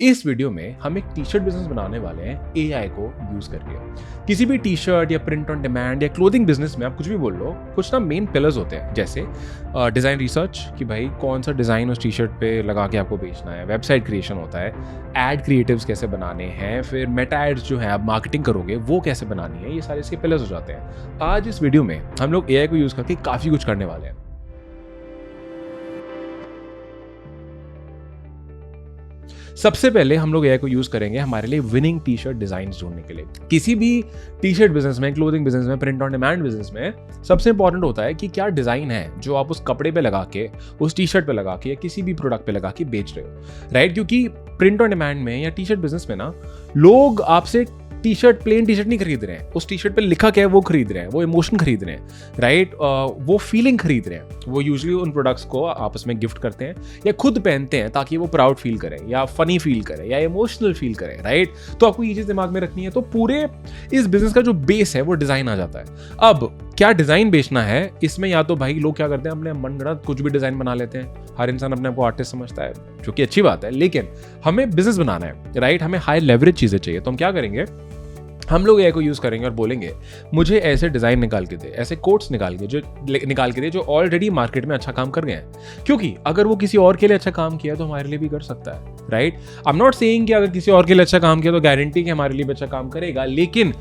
इस वीडियो में हम एक टी शर्ट बिजनेस बनाने वाले हैं एआई को यूज करके। किसी भी टी शर्ट या प्रिंट ऑन डिमांड या क्लोथिंग बिजनेस में आप कुछ भी बोल लो, कुछ ना मेन पिलर्स होते हैं, जैसे डिज़ाइन रिसर्च कि भाई कौन सा डिज़ाइन उस टी शर्ट पे लगा के आपको बेचना है, वेबसाइट क्रिएशन होता है, एड क्रिएटिव्स कैसे बनाने हैं, फिर मेटा एड्स जो है आप मार्केटिंग करोगे वो कैसे बनानी है, ये सारे इसके पिलर्स हो जाते हैं। आज इस वीडियो में हम लोग एआई को यूज़ करके काफ़ी कुछ करने वाले हैं। सबसे पहले हम लोग एआई को यूज करेंगे हमारे लिए विनिंग टी शर्ट डिजाइन ढूंढने के लिए। किसी भी टी शर्ट बिजनेस में, क्लोथिंग बिजनेस में, प्रिंट ऑन डिमांड बिजनेस में सबसे इंपॉर्टेंट होता है कि क्या डिजाइन है जो आप उस कपड़े पे लगा के, उस टी शर्ट पे लगा के या किसी भी प्रोडक्ट पे लगा के बेच रहे हो, राइट। क्योंकि प्रिंट ऑन डिमांड में या टी शर्ट बिजनेस में ना लोग आपसे T-shirt, plain T-shirt नहीं खरीद रहे हैं, उस टी शर्ट पे लिखा क्या है वो खरीद रहे हैं, वो इमोशन खरीद रहे हैं, राइट। वो फीलिंग खरीद रहे हैं। वो यूजुअली उन प्रोडक्ट्स को आपस में गिफ्ट करते हैं या खुद पहनते हैं ताकि वो प्राउड फील करें या फनी फील करें या इमोशनल फील करें, राइट। तो आपको ये चीज दिमाग में रखनी है। तो पूरे इस बिजनेस का जो बेस है वो डिजाइन आ जाता है। अब क्या डिजाइन बेचना है, इसमें या तो भाई लोग क्या करते हैं, अपने मनगढ़ंत कुछ भी डिजाइन बना लेते हैं। हर इंसान अपने आप को आर्टिस्ट समझता है, जो कि अच्छी बात है, लेकिन हमें बिजनेस बनाना है, राइट। हमें हाई लेवरेज चीजें चाहिए। तो हम क्या करेंगे, हम लोग एआई को यूज करेंगे और बोलेंगे मुझे ऐसे डिजाइन निकाल के दे, ऐसे कोट्स निकाल के दे जो ऑलरेडी मार्केट में अच्छा काम कर गए हैं। क्योंकि अगर वो किसी और के लिए अच्छा काम किया तो हमारे लिए भी कर सकता है, right. I am not saying कि अगर किसी और के लिए अच्छा काम किया तो गारंटी कि हमारे लिए भी अच्छा काम करेगा, लेकिन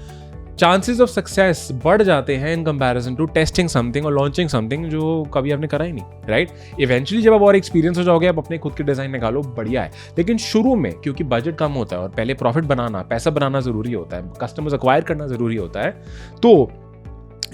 चांसेस ऑफ सक्सेस बढ़ जाते हैं in comparison to testing something और लॉन्चिंग समथिंग जो कभी आपने करा ही नहीं, राइट। इवेंचुअली जब आप और एक्सपीरियंस हो जाओगे, आप अपने खुद के डिजाइन निकालो, बढ़िया है। लेकिन शुरू में क्योंकि बजट कम होता है और पहले प्रॉफिट बनाना, पैसा बनाना जरूरी होता है, कस्टमर्स अक्वायर करना जरूरी होता है, तो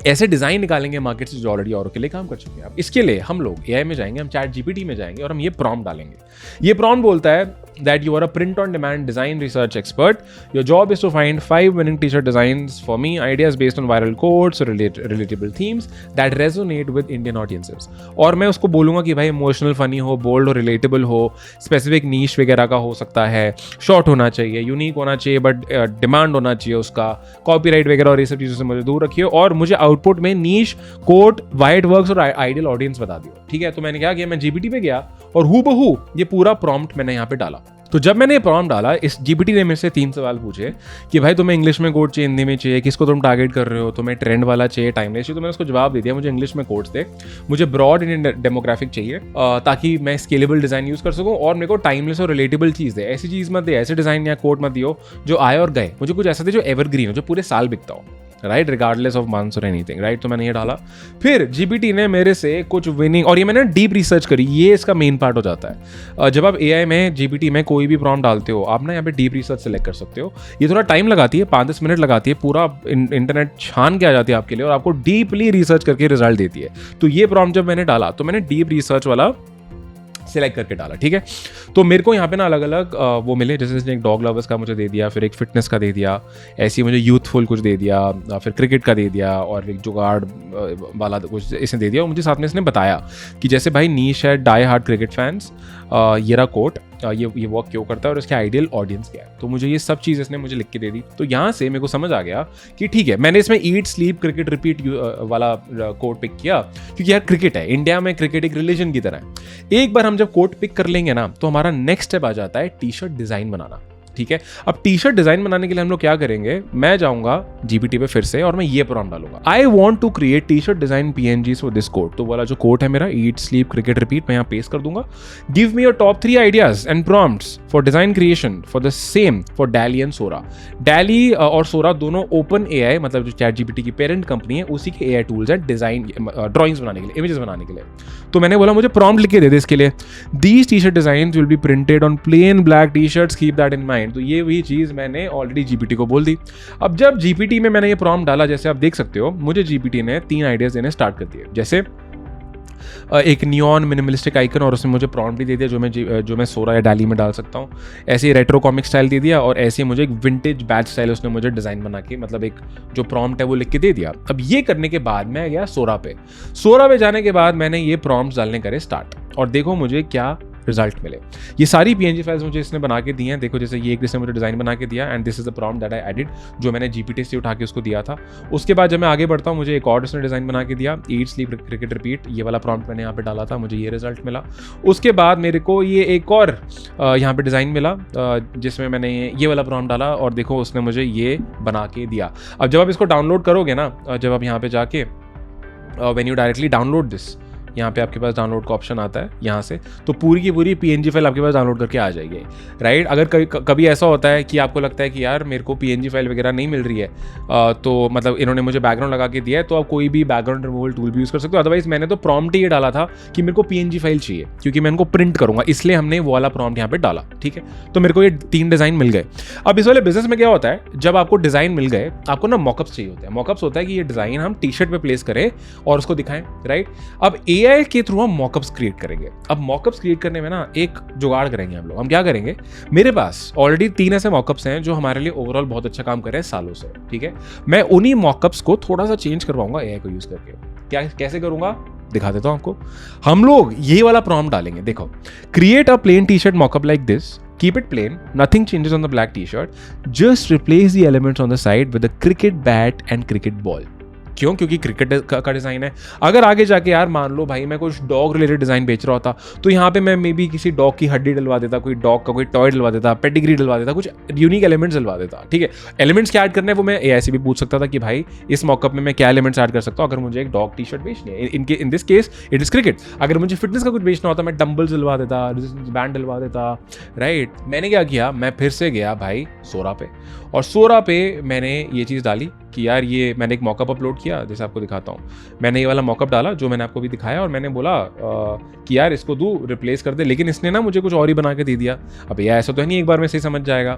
ऐसे डिजाइन निकालेंगे मार्केट से जो ऑलरेडी और के लिए काम कर चुके हैं। अब इसके लिए हम लोग एआई में जाएंगे, हम चैट जीपीटी में जाएंगे और हम ये प्रॉम्प्ट डालेंगे। ये प्रॉम्प्ट बोलता है that you are a print on demand design research expert. Your job is to find 5 winning t-shirt designs for me, ideas based on viral quotes or relatable themes that resonate with Indian audiences. और मैं उसको बोलूंगा कि भाई emotional, funny हो, bold हो, relatable हो, specific नीश वगैरह का हो सकता है, शॉर्ट होना चाहिए, यूनिक होना चाहिए, बट डिमांड होना चाहिए उसका, कॉपीराइट वगैरह और ये सब चीज़ों से मुझे दूर रखिए, और मुझे आउटपुट में नीश, कोट, वाइड वर्क्स और आइडियल ऑडियंस बता दियो, ठीक है। तो मैंने क्या किया, मैं जीपीटी पे गया और हूबहू ये पूरा प्रॉम्प्ट मैंने यहाँ पे डाला। तो जब मैंने ये प्रॉम्प्ट डाला, इस जीपीटी ने मेरे से 3 सवाल पूछे कि भाई तुम्हें इंग्लिश में कोड चाहिए, हिंदी में चाहिए, किसको तुम टारगेट कर रहे हो, तुम्हें ट्रेंड वाला चाहिए, टाइमलेस चाहिए। तो मैंने उसको जवाब दे दिया, मुझे इंग्लिश में कोड्स दे, मुझे ब्रॉड इंडियन डेमोग्राफिक चाहिए ताकि मैं स्केलेबल डिजाइन यूज कर सकूं, और मेरे को टाइमलेस और रिलेटेबल चीज दे। ऐसी चीज मत दे, ऐसे डिजाइन या कोड मत दियो जो आए और गए, मुझे कुछ ऐसा दे जो एवरग्रीन हो, जो पूरे साल बिकता हो, राइट, रिगार्डलेस ऑफ मंथ्स और एनीथिंग, राइट। तो मैंने ये डाला। फिर जीपीटी ने मेरे से कुछ विनिंग, और ये मैंने डीप रिसर्च करी, ये इसका मेन पार्ट हो जाता है। जब आप एआई में, जीपीटी में कोई भी प्रॉम्प्ट डालते हो, आप ना यहाँ पे डीप रिसर्च सेलेक्ट कर सकते हो। ये थोड़ा टाइम लगाती है, 5-10 मिनट लगाती है, पूरा इंटरनेट छान के आ जाती है आपके लिए और आपको डीपली रिसर्च करके रिजल्ट देती है। तो ये प्रॉम्प्ट जब मैंने डाला तो मैंने डीप रिसर्च वाला सिलेक्ट करके डाला, ठीक है। तो मेरे को यहाँ पे ना अलग अलग वो मिले, जैसे इसने एक डॉग लवर्स का मुझे दे दिया, फिर एक फिटनेस का दे दिया, ऐसे मुझे यूथफुल कुछ दे दिया, फिर क्रिकेट का दे दिया, और एक जुगाड़ वाला कुछ इसने दे दिया। और मुझे साथ में इसने बताया कि जैसे भाई नीश है डाई हार्ड क्रिकेट फैंस, ये रहा कोट, ये वर्क क्यों करता है और इसके आइडियल ऑडियंस क्या है। तो मुझे ये सब चीज़ इसने मुझे लिख के दे दी। तो यहाँ से मेरे को समझ आ गया कि ठीक है, मैंने इसमें ईट स्लीप क्रिकेट रिपीट वाला कोट पिक किया, क्योंकि यार क्रिकेट है, इंडिया में क्रिकेट एक रिलीजन की तरह है। एक बार हम जब कोट पिक कर लेंगे ना, तो हमारा नेक्स्ट स्टेप आ जाता है टी शर्ट डिजाइन बनाना, ठीक है। अब टी शर्ट डिजाइन बनाने के लिए हम लोग क्या करेंगे, मैं जाऊंगा जीपीटी पे फिर से और मैं ये प्रॉम्प्ट डालूंगा, I want to create T-shirt design PNGs for this quote. तो वाला जो कोट है मेरा, ईट स्लीप क्रिकेट रिपीट, मैं यहाँ पेस्ट कर दूंगा। Give me your top 3 ideas and prompts for design creation for the same for DALL-E and Sora. DALL-E और सोरा दोनों ओपन एआई, मतलब जो चैट जीपीटी की पेरेंट कंपनी है, उसी के एआई टूल्स है डिजाइन, ड्रॉइंग्स बनाने के लिए, इमेजेस बनाने के लिए। तो मैंने बोला मुझे प्रॉम्प्ट लिख के दे दे इसके लिए, these T shirt design will be printed on plain black T shirts, keep that in mind. तो ये वही चीज मैंने ऑलरेडी जीपीटी को बोल दी। अब जब जीपीटी में मैंने ये प्रॉम्प्ट डाला, जैसे आप देख सकते हो, मुझे जीपीटी ने 3 आइडियाज देने स्टार्ट कर दिए। जैसे एक नियॉन मिनिमलिस्टिक आइकन, और उसने मुझे प्रॉम्प्ट भी दे दिया जो मैं सोरा या डाली में डाल सकता हूँ। ऐसे ही रेट्रो कॉमिक स्टाइल दे दिया, और ऐसे ही मुझे एक विंटेज बैच स्टाइल उसने मुझे डिजाइन बना के, मतलब एक जो प्रॉम्प्ट है वो लिख के दे दिया। अब ये करने के बाद मैं गया सोरा पे जाने के बाद मैंने ये प्रॉम्प्ट्स डालने करे स्टार्ट, और देखो मुझे क्या रिजल्ट मिले। ये सारी PNG फाइल्स मुझे इसने बना के दी हैं। देखो जैसे ये एक इसने मुझे डिज़ाइन बना के दिया and this is the prompt that I added, जो मैंने GPT से उठा के उसको दिया था। उसके बाद जब मैं आगे बढ़ता हूँ मुझे एक और इसने डिज़ाइन बना के दिया, ईट स्लीप क्रिकेट रिपीट, ये वाला प्रॉम्प्ट मैंने यहाँ पे डाला था, मुझे ये रिजल्ट मिला। उसके बाद मेरे को ये एक और यहाँ पे डिज़ाइन मिला जिसमें मैंने ये वाला प्रॉम्प्ट डाला और देखो उसने मुझे ये बना के दिया। अब जब आप इसको डाउनलोड करोगे ना, जब आप यहाँ पे जाके when you directly download this, यहाँ पे आपके पास डाउनलोड का ऑप्शन आता है यहाँ से, तो पूरी की पूरी PNG फाइल आपके पास डाउनलोड करके आ जाएगी, राइट। अगर कभी ऐसा होता है कि आपको लगता है कि यार मेरे को PNG फाइल वगैरह नहीं मिल रही है, तो मतलब इन्होंने मुझे बैकग्राउंड लगा के दिया है, तो आप कोई भी बैकग्राउंड रिमूवल टूल भी यूज़ कर सकते हो। अदरवाइज मैंने तो प्रॉम्प्ट ही ये डाला था कि मेरे को PNG फाइल चाहिए क्योंकि मैं इनको प्रिंट करूँगा, इसलिए हमने वो वाला प्रॉम्प्ट यहाँ पे डाला, ठीक है। तो मेरे को ये 3 डिज़ाइन मिल गए। अब इस वाले बिजनेस में क्या होता है, जब आपको डिज़ाइन मिल गए आपको ना मॉकअप्स चाहिए होते हैं। मॉकअप्स होता है कि ये डिज़ाइन हम T-शर्ट पे प्लेस करें और उसको दिखाएं, राइट। अब AI के थ्रू हम मॉकअप्स क्रिएट करेंगे। अब मॉकअप्स क्रिएट करने में ना एक जुगाड़ करेंगे हम लोग। हम क्या करेंगे, मेरे पास ऑलरेडी 3 ऐसे मॉकअप्स हैं जो हमारे लिए ओवरऑल बहुत अच्छा काम कर रहे हैं सालों से, ठीक है। मैं उन्हीं मॉकअप्स को थोड़ा सा चेंज करवाऊंगा AI को यूज करके। क्या कैसे करूंगा दिखा देता हूं आपको। हम लोग ये वाला प्रॉम्प्ट डालेंगे, देखो, create a plain T-shirt mockup like this, keep it plain, nothing changes on the black t-shirt, just replace the elements on the side with a cricket bat and cricket ball। क्यों? क्योंकि cricket का design है। अगर आगे जाके यार मान लो भाई मैं कुछ डॉग रिलेटेड डिज़ाइन बेच रहा होता तो यहाँ पे मैं मे बी किसी डॉग की हड्डी डलवा देता, कोई डॉग का कोई टॉय डलवा देता, पेडिग्री डलवा देता, कुछ यूनिक एलिमेंट्स डलवा देता, ठीक है। एलिमेंट्स क्या ऐड करने हैं वो मैं AI से भी पूछ सकता था कि भाई इस मॉकअप में मैं क्या एलिमेंट्स ऐड कर सकता हूँ अगर मुझे एक डॉग T-शर्ट बेचनी है। In this case it is cricket. अगर मुझे फिटनेस का कुछ बेचना होता मैं डंबल्स डलवा देता, रेजिस्टेंस बैंड डलवा देता, राइट। मैंने क्या किया, मैं फिर से गया भाई सोरा पे, और सोरा पे मैंने ये चीज़ डाली कि यार ये मैंने एक मॉकअप अपलोड किया, जैसे आपको दिखाता हूँ। मैंने ये वाला मॉकअप डाला जो मैंने आपको भी दिखाया और मैंने बोला कि यार इसको तू रिप्लेस कर दे, लेकिन इसने ना मुझे कुछ और ही बना के दे दिया। अब ये ऐसा तो है नहीं एक बार में सही समझ जाएगा।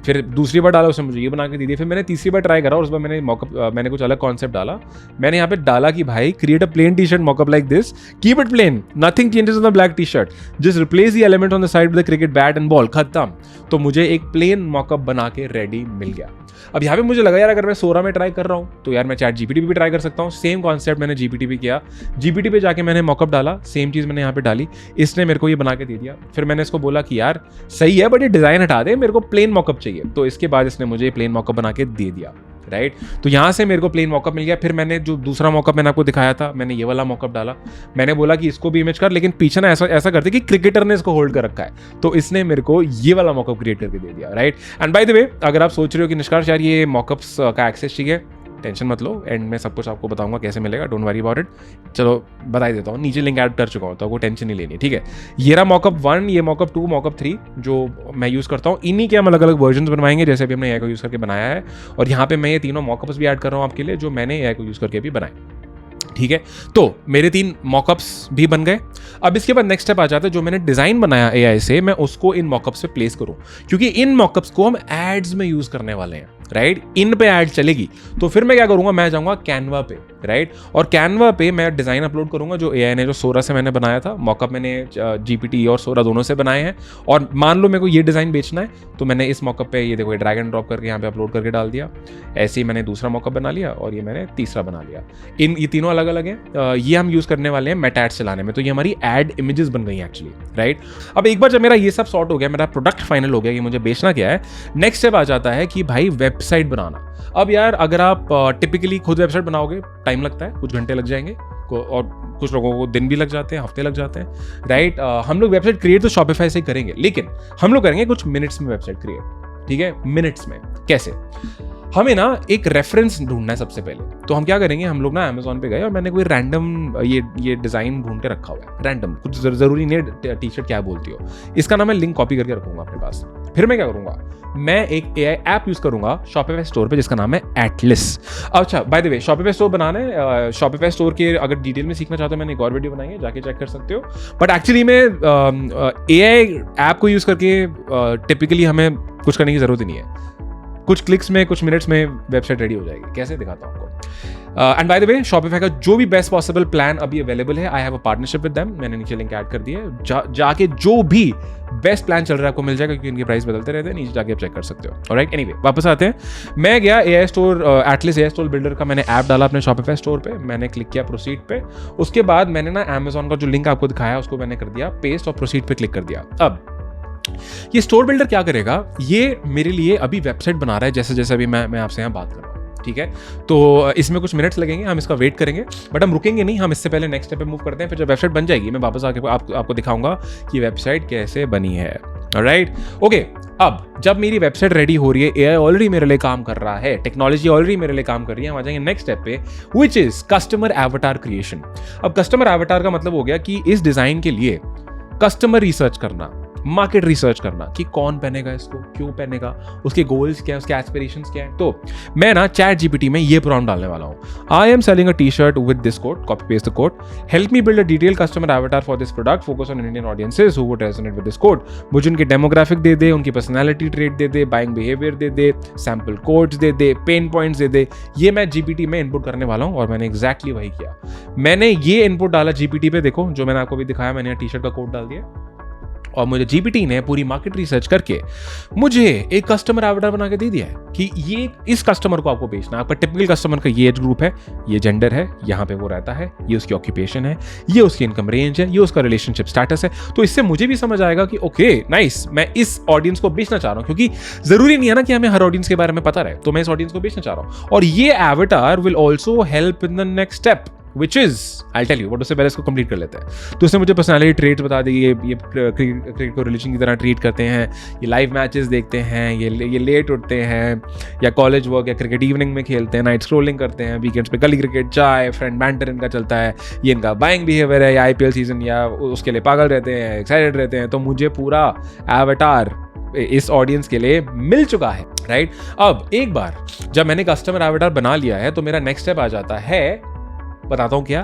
फिर दूसरी बार डाला उसने मुझे ये बना के दे दिया। फिर मैंने तीसरी बार ट्राई करा और उस बार मैंने मॉकअप मैंने कुछ अलग कॉन्सेप्ट डाला। मैंने यहाँ पे डाला कि भाई create a plain T-shirt mockup like this, keep it plain, nothing changes on the black T-shirt, just replace the element on the side with the cricket bat and ball, खत्म। तो मुझे एक प्लेन मॉकअप बना के ready मिल गया। अब यहाँ पे मुझे लगा यार अगर मैं सोरा में ट्राई कर रहा हूँ तो यार मैं चैट GPT पे भी ट्राई कर सकता हूँ। सेम कॉन्सेप्ट मैंने GPT पे किया, GPT पे जाके मैंने मॉकअप डाला, सेम चीज़ मैंने यहाँ पे डाली, इसने मेरे को ये बना के दे दिया। फिर मैंने इसको बोला कि यार सही है बट ये डिज़ाइन हटा दे, मेरे को प्लेन मॉकअप चाहिए। तो इसके बाद इसने मुझे प्लेन मॉकअप बना के दे दिया, राइट। तो यहाँ से मेरे को प्लेन मॉकअप मिल गया। फिर मैंने जो दूसरा मॉकअप मैंने आपको दिखाया था, मैंने ये वाला मॉकअप डाला। मैंने बोला कि इसको भी इमेज कर, लेकिन पीछे ना ऐसा करते कि क्रिकेटर ने इसको होल्ड कर रखा है, तो इसने मेरे को ये वाला मॉकअप क्रिएट करके दे दिया, राइट। एंड बाय द वे अगर आप सोच रहे हो कि निष्कर्ष यार ये मॉकअप्स का एक्सेस चाहिए, टेंशन मत लो, एंड में सब कुछ आपको बताऊंगा कैसे मिलेगा, डोंट वरी अबाउट इट। चलो बता ही देता हूँ, नीचे लिंक ऐड कर चुका हूँ तो आपको टेंशन नहीं लेनी, ठीक है। ये रहा मॉकअप 1, ये मॉकअप 2, मॉकअप 3 जो मैं यूज़ करता हूँ। इन्हीं के हम अलग अलग वर्जन बनवाएंगे जैसे अभी हमने AI को यूज़ करके बनाया है, और यहाँ पे मैं ये तीनों मॉकअप्स भी ऐड कर रहा हूँ आपके लिए जो मैंने AI को यूज़ करके भी बनाए, ठीक है। तो मेरे 3 मॉकअप्स भी बन गए। अब इसके बाद नेक्स्ट स्टेप आ जाता है, जो मैंने डिज़ाइन बनाया AI से मैं उसको इन मॉकअप्स पे प्लेस करूं, क्योंकि इन मॉकअप्स को हम एड्स में यूज़ करने वाले हैं, राइट। इन पे ऐड चलेगी। तो फिर मैं क्या करूंगा, मैं जाऊंगा कैनवा पे, राइट, और कैनवा पे मैं डिज़ाइन अपलोड करूंगा जो AI ने, जो सोरा से मैंने बनाया था। मॉकअप मैंने GPT और सोरा दोनों से बनाए हैं। और मान लो मेरे को ये डिज़ाइन बेचना है तो मैंने इस मॉकअप पे ये देखो ड्रैग एंड ड्रॉप करके यहाँ पे अपलोड करके डाल दिया। ऐसे ही मैंने दूसरा मॉकअप बना लिया और ये मैंने तीसरा बना लिया। ये तीनों अलग अलग हैं। ये हम यूज़ करने वाले हैं मेटा एड्स चलाने में। तो ये हमारी एड इमेजेस बन गई एक्चुअली, राइट। अब एक बार जब मेरा ये सब सॉर्ट हो गया, मेरा प्रोडक्ट फाइनल हो गया कि मुझे बेचना क्या है, नेक्स्ट स्टेप आ जाता है कि भाई वेबसाइट बनाना। अब यार अगर आप टिपिकली खुद वेबसाइट बनाओगे टाइम लगता है, कुछ घंटे लग जाएंगे, और कुछ लोगों को दिन भी लग जाते हैं, हफ्ते लग जाते हैं, राइट। हम लोग वेबसाइट क्रिएट तो शॉपिफाई से ही करेंगे, लेकिन हम लोग करेंगे कुछ मिनट्स में वेबसाइट क्रिएट, ठीक है। मिनट्स में कैसे, हमें ना एक रेफरेंस ढूंढना है सबसे पहले। तो हम क्या करेंगे, हम लोग ना अमेजोन पे गए और मैंने कोई रैंडम ये डिज़ाइन ढूंढ के रखा हुआ है, रैंडम, कुछ ज़रूरी नहीं टी-शर्ट क्या बोलती हो, इसका नाम मैं लिंक कॉपी करके रखूंगा अपने पास। फिर मैं क्या करूंगा, मैं एक AI ऐप यूज़ करूंगा शॉपिफाई स्टोर पे जिसका नाम है एटलिस। अच्छा by the way, Shopify store बनाना है, शॉपिफाई स्टोर के अगर डिटेल में सीखना चाहते हो मैंने एक और वीडियो बनाई है, जाके चेक कर सकते हो। बट एक्चुअली में AI ऐप को यूज़ करके टिपिकली हमें कुछ करने की ज़रूरत ही नहीं है। कुछ क्लिक्स में, कुछ मिनट्स में वेबसाइट रेडी हो जाएगी। कैसे दिखाता हूँ आपको। And bye the way, Shopify का जो भी बेस्ट पॉसिबल प्लान अभी अवेलेबल है, I have a partnership with them, मैंने नीचे लिंक ऐड कर दिया है। जाके जो भी बेस्ट प्लान चल रहा है आपको मिल जाएगा, क्योंकि इनके प्राइस बदलते रहते हैं, नीचे जाके आप चेक कर सकते हो। ऑलराइट, एनीवे वापस आते हैं। मैं गया AI store, at least AI store builder का मैंने ऐप डाला अपने शॉपिफाई स्टोर पे, मैंने क्लिक किया प्रोसीड पे। उसके बाद मैंने ना अमेजॉन का जो लिंक आपको दिखाया उसको मैंने कर दिया पेस्ट और प्रोसीड पे क्लिक कर दिया। अब ये स्टोर बिल्डर क्या करेगा, ये मेरे लिए अभी वेबसाइट बना रहा है, जैसे जैसे अभी मैं आपसे यहाँ बात कर रहा हूँ, ठीक है। तो इसमें कुछ मिनट्स लगेंगे, हम इसका वेट करेंगे, बट हम रुकेंगे नहीं, हम इससे पहले नेक्स्ट स्टेप पे मूव करते हैं। फिर जब वेबसाइट बन जाएगी मैं वापस आके आपको दिखाऊंगा कि वेबसाइट कैसे बनी है। Alright, okay. अब जब मेरी वेबसाइट रेडी हो रही है, AI ऑलरेडी मेरे लिए काम कर रहा है, टेक्नोलॉजी ऑलरेडी मेरे लिए काम कर रही है, हम आ जाएंगे नेक्स्ट स्टेप पे, which is customer avatar creation. अब कस्टमर एवटार का मतलब हो गया कि इस डिजाइन के लिए कस्टमर रिसर्च करना, मार्केट रिसर्च करना कि कौन पहनेगा इसको, क्यों पहनेगा, उसके गोल्स क्या है, उसके एस्पिरेशंस क्या है। तो मैं ना ChatGPT में ये प्रॉम्प्ट डालने वाला हूँ, I am selling a T-shirt with this code, copy paste the code, help me build a detail customer avatar for this product, focus on Indian audiences who would resonate with this code. मुझे उनके demographic दे दे, उनकी personality trait दे दे, buying behaviour दे दे, sample codes दे दे, पेन पॉइंट्स दे दे। ये मैं GPT में इनपुट करने वाला हूँ, और मैंने एग्जैक्टली वही किया। मैंने ये इनपुट डाला GPT पे, देखो जो मैंने आपको भी दिखाया, मैंने टी-शर्ट का कोड डाल दिया, और मुझे GPT ने पूरी मार्केट रिसर्च करके मुझे एक कस्टमर एवटार बना के दे दिया है कि ये इस कस्टमर को आपको बेचना है। आपका टिपिकल कस्टमर का ये एज ग्रुप है, ये जेंडर है, यहाँ पे वो रहता है, ये उसकी ऑक्यूपेशन है, ये उसकी इनकम रेंज है, ये उसका रिलेशनशिप स्टेटस है। तो इससे मुझे भी समझ आएगा कि ओके नाइस, मैं इस ऑडियंस को बेचना चाह रहा हूँ, क्योंकि जरूरी नहीं है ना कि हमें हर ऑडियंस के बारे में पता रहे, तो मैं इस ऑडियंस को बेचना चाह रहा हूँ। और ये avatar will also help in the next step, which is I tell you, but उससे पहले इसको कंप्लीट कर लेते हैं। तो उसने मुझे पर्सनालिटी ट्रेट्स बता दी, ये क्रिकेट को रिलीजन की तरह ट्रीट करते हैं, ये लाइव मैचेस देखते हैं, ये लेट उठते हैं, या कॉलेज वर्क या क्रिकेट इवनिंग में खेलते हैं, नाइट स्क्रोलिंग करते हैं, वीकेंड्स पे गली क्रिकेट, चाय, फ्रेंड बैंटर इनका चलता है, ये इनका बाइंग बिहेवियर है, या IPL सीजन या उसके लिए पागल रहते हैं, एक्साइटेड रहते हैं। तो मुझे पूरा एवटार इस ऑडियंस के लिए मिल चुका है, राइट। अब एक बार जब मैंने कस्टमर एवटार बना लिया है, तो मेरा नेक्स्ट स्टेप आ जाता है, बताता हूँ क्या।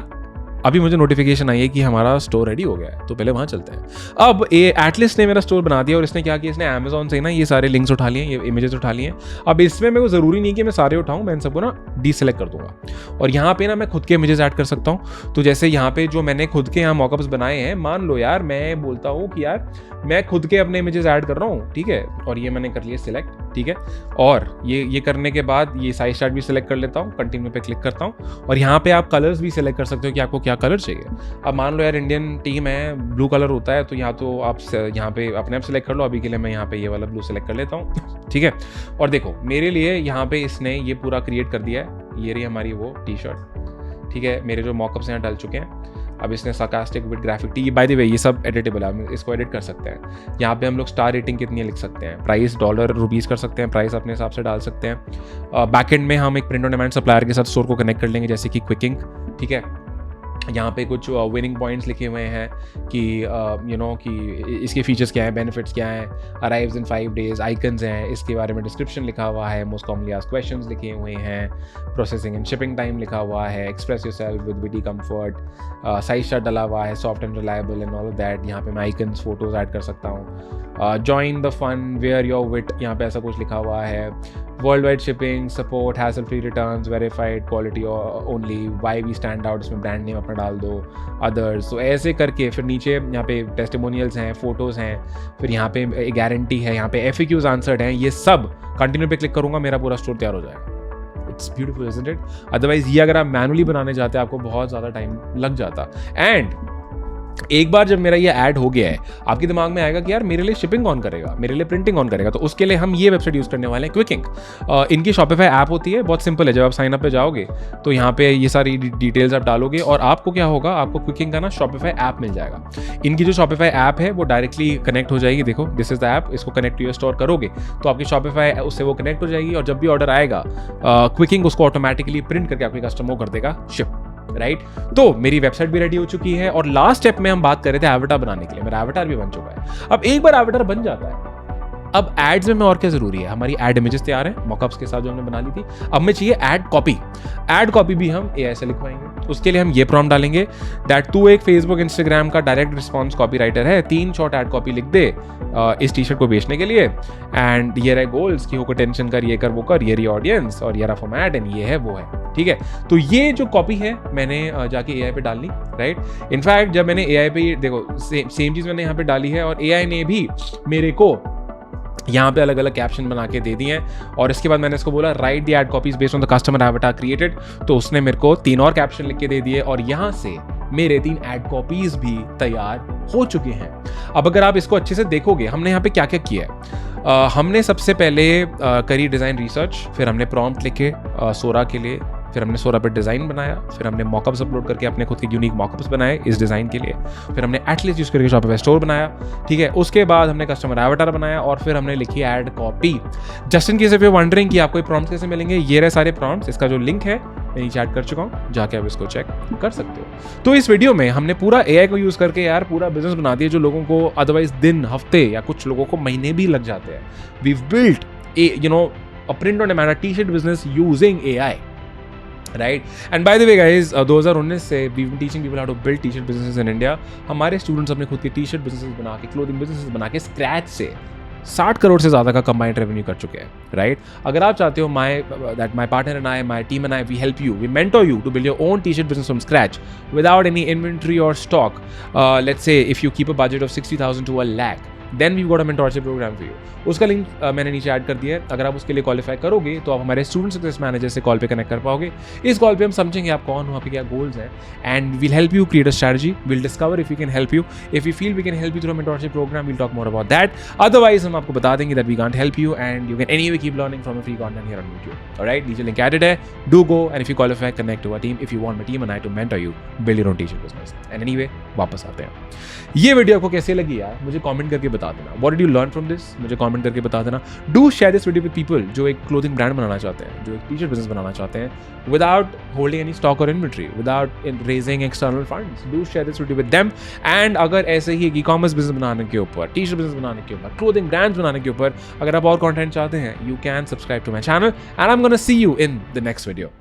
अभी मुझे नोटिफिकेशन आई है कि हमारा स्टोर रेडी हो गया है, तो पहले वहाँ चलते हैं। अब ये एटलिस्ट ने मेरा स्टोर बना दिया, और इसने क्या किया, इसने अमेजॉन से ना ये सारे लिंक्स उठा लिए, ये इमेजेस उठा लिए। अब इसमें मेरे को ज़रूरी नहीं कि मैं सारे उठाऊँ, मैं इन सबको ना डीसेलेक्ट कर दूंगा, और यहाँ पे ना मैं खुद के इमेजेस ऐड कर सकता हूँ। तो जैसे यहाँ पे जो मैंने खुद के यहाँ मॉकअप्स बनाए हैं, मान लो यार मैं बोलता हूँ कि यार मैं खुद के अपने इमेजेस ऐड कर रहा हूँ, ठीक है, और ये मैंने कर लिया सिलेक्ट, ठीक है। और ये करने के बाद ये साइज चार्ट भी सिलेक्ट कर लेता हूँ, कंटिन्यू पे क्लिक करता हूँ, और यहाँ पे आप कलर्स भी सिलेक्ट कर सकते हो कि आपको क्या कलर चाहिए। अब मान लो यार इंडियन टीम है, ब्लू कलर होता है, तो यहाँ तो आप यहाँ पे अपने आप सिलेक्ट कर लो। अभी के लिए मैं यहाँ पे ये वाला ब्लू सिलेक्ट कर लेता हूँ, ठीक है। और देखो मेरे लिए यहाँ पे इसने ये पूरा क्रिएट कर दिया है, ये रही हमारी वो टी-शर्ट, ठीक है। मेरे जो मॉकअप्स यहाँ डल चुके हैं, अब इसने sarcastic with graphic T, bye the वे ये सब एडिटेबल है, हम इसको एडिट कर सकते हैं। यहाँ पे हम लोग स्टार रेटिंग कितनी लिख सकते हैं, प्राइस डॉलर रुपीज़ कर सकते हैं, प्राइस अपने हिसाब से डाल सकते हैं। बैकएंड में हम एक प्रिंट ऑन डिमांड सप्लायर के साथ स्टोर को कनेक्ट कर लेंगे, जैसे कि क्विकिंग, ठीक है। यहाँ पे कुछ विनिंग पॉइंट्स लिखे हुए हैं कि यू नो कि इसके फीचर्स क्या हैं, बेनिफिट्स क्या हैं, अराइव्स इन 5 days, आइकन्स हैं, इसके बारे में डिस्क्रिप्शन लिखा हुआ है, मोस्ट कॉमनली आस्क्ड क्वेश्चंस लिखे हुए हैं, प्रोसेसिंग एंड शिपिंग टाइम लिखा हुआ है, express yourself with witty comfort, size chart डाला हुआ है, soft and reliable and all of that. यहाँ पे मैं आइकन्स, फोटोज ऐड कर सकता हूँ। Join the fun, wear your wit, यहाँ पे ऐसा कुछ लिखा हुआ है। World wide shipping, support, hassle free returns, verified quality only, why we stand out, इसमें ब्रांड नेम अपना डाल दो, अदर्स। तो ऐसे करके फिर नीचे यहाँ पे टेस्टिमोनियल्स हैं, फोटोज़ हैं, फिर यहाँ पे गारंटी है, यहाँ पे FAQs आंसर्ड हैं, ये सब कंटिन्यू पे क्लिक करूँगा, मेरा पूरा स्टोर तैयार हो जाएगा। It's beautiful isn't it. Otherwise ये अगर आप मैनुअली बनाने जाते हैं आपको बहुत ज़्यादा टाइम लग जाता। एंड एक बार जब मेरा ये ऐड हो गया है, आपके दिमाग में आएगा कि यार मेरे लिए शिपिंग कौन करेगा, मेरे लिए प्रिंटिंग कौन करेगा। तो उसके लिए हम ये वेबसाइट यूज़ करने वाले हैं, क्विकिंग। इनकी शॉपिफाई ऐप होती है, बहुत सिंपल है। जब आप साइन अप पे जाओगे तो यहाँ पे ये सारी डिटेल्स आप डालोगे, और आपको क्या होगा, आपको क्विकिंग का ना शॉपिफाई ऐप मिल जाएगा। इनकी जो शॉपिफाई ऐप है वो डायरेक्टली कनेक्ट हो जाएगी। देखो दिस इज द ऐप, इसको कनेक्ट टू योर स्टोर करोगे तो आपकी शॉपिफाई उससे वो कनेक्ट हो जाएगी, और जब भी ऑर्डर आएगा क्विकिंग उसको ऑटोमेटिकली प्रिंट करके आपके कस्टमर को कर देगा शिप, राइट। तो मेरी वेबसाइट भी रेडी हो चुकी है, और लास्ट स्टेप में हम बात कर रहे थे एवटार बनाने के लिए, मेरा एवटार भी बन चुका है। अब एक बार एवटार बन जाता है, अब एड्स में और क्या जरूरी है, हमारी एड इमेजेस तैयार हैं मॉकअप्स के साथ जो हमने बना ली थी, अब हमें चाहिए एड कॉपी। एड कॉपी भी हम एआई से लिखवाएंगे। उसके लिए हम ये प्रॉम्प्ट डालेंगे दैट तू एक फेसबुक इंस्टाग्राम का डायरेक्ट रिस्पॉन्स कॉपीराइटर है, 3 शॉर्ट एड कॉपी लिख दे इस टी शर्ट को बेचने के लिए, एंड ये रहे गोल्स कि हो टेंशन कर, ये कर वो कर, ये रही ऑडियंस और ये रहा फॉर्मेट एंड ये है वो है। ठीक है, तो ये जो कॉपी है मैंने जाके एआई पे डालनी, राइट। इनफैक्ट जब मैंने एआई पे देखो सेम चीज मैंने यहाँ पे डाली है और एआई ने भी मेरे को यहाँ पे अलग अलग कैप्शन बना के दे दिए हैं, और इसके बाद मैंने इसको बोला right the ad copies based on the customer avatar created, तो उसने मेरे को 3 और कैप्शन लिख के दे दिए और यहाँ से मेरे 3 एड कॉपीज भी तैयार हो चुके हैं। अब अगर आप इसको अच्छे से देखोगे हमने यहाँ पे क्या क्या किया है, हमने सबसे पहले करी डिज़ाइन रिसर्च, फिर हमने प्रॉम्प्ट लिखे सोरा के लिए, फिर हमने सोरा पर डिज़ाइन बनाया, फिर हमने मॉकअप्स अपलोड करके अपने खुद के यूनिक मॉकअप्स बनाए इस डिज़ाइन के लिए, फिर हमने एटलीस्ट यूज़ करके शॉपिफाई स्टोर बनाया। ठीक है, उसके बाद हमने कस्टमर एवेटार बनाया और फिर हमने लिखी ad copy. Just in case if you wondering कि आपको प्रॉम्प्ट्स कैसे मिलेंगे, ये रहे सारे प्रॉम्प्ट्स, इसका जो लिंक है मैं नीचे ऐड कर चुका हूँ, जाके आप इसको चेक कर सकते हो। तो इस वीडियो में हमने पूरा एआई को यूज़ करके यार पूरा बिजनेस बना दिया जो लोगों को अदरवाइज दिन, हफ्ते या कुछ लोगों को महीने भी लग जाते हैं। We've built a print on demand t-shirt business using AI. Right? And by the way guys, 2019 से we've been teaching people how to build t-shirt businesses in India. हमारे स्टूडेंट्स अपने खुद के टी-शर्ट बिजनेसेस बना के, क्लोथिंग बिजनेसेस बना के scratch से 60 करोड़ से ज़्यादा का कंबाइंड रेवेन्यू कर चुके हैं, राइट। अगर आप चाहते हो my partner and I, my team and I, we help you, we mentor you to build your own T-shirt business from scratch without any inventory और stock, let's say if you keep a budget of 60,000 to 1 lakh, then we got a mentorship program for you. उसका link मैंने नीचे add कर दिया है। अगर आप उसके लिए क्वालिफाई करोगे तो आप हमारे स्टूडेंट सक्सेस मैनेजर से कॉल पे कनेक्ट कर पाओगे। इस कॉल पे हम समझेंगे आप कौन हो, आपके क्या गोल्स हैं, and we'll help you create a strategy, we'll discover if we can help you, if you feel we can help you through a mentorship programme, we'll talk more about that. Otherwise हम आपको बता देंगे that we can't help you and you can anyway keep learning from a free content here on YouTube. Alright, नीचे link added है, do go and if you qualify connect to our team if you want my team and I to mentor you build your own T-shirt business. And anyway वापस आते हैं, ये video आपको कैसे लगी यार मुझे कमेंट करके बता देना। What did you learn from this, मुझे कमेंट करके बता देना। Do share this video with people जो एक क्लोथिंग ब्रांड बनाना चाहते हैं, जो एक टी-शर्ट बिजनेस बनाना चाहते हैं विदाउट होल्डिंग एनी स्टॉक और inventory, without raising external funds. Do share this video with them. And अगर ऐसे ही एक ई-कॉमर्स बिजनेस बनाने के ऊपर, टी-शर्ट बिजनेस बनाने के ऊपर, क्लोथिंग ब्रांड्स बनाने के ऊपर अगर आप और कंटेंट चाहते हैं, you can subscribe to my channel and I am gonna see you in the next video.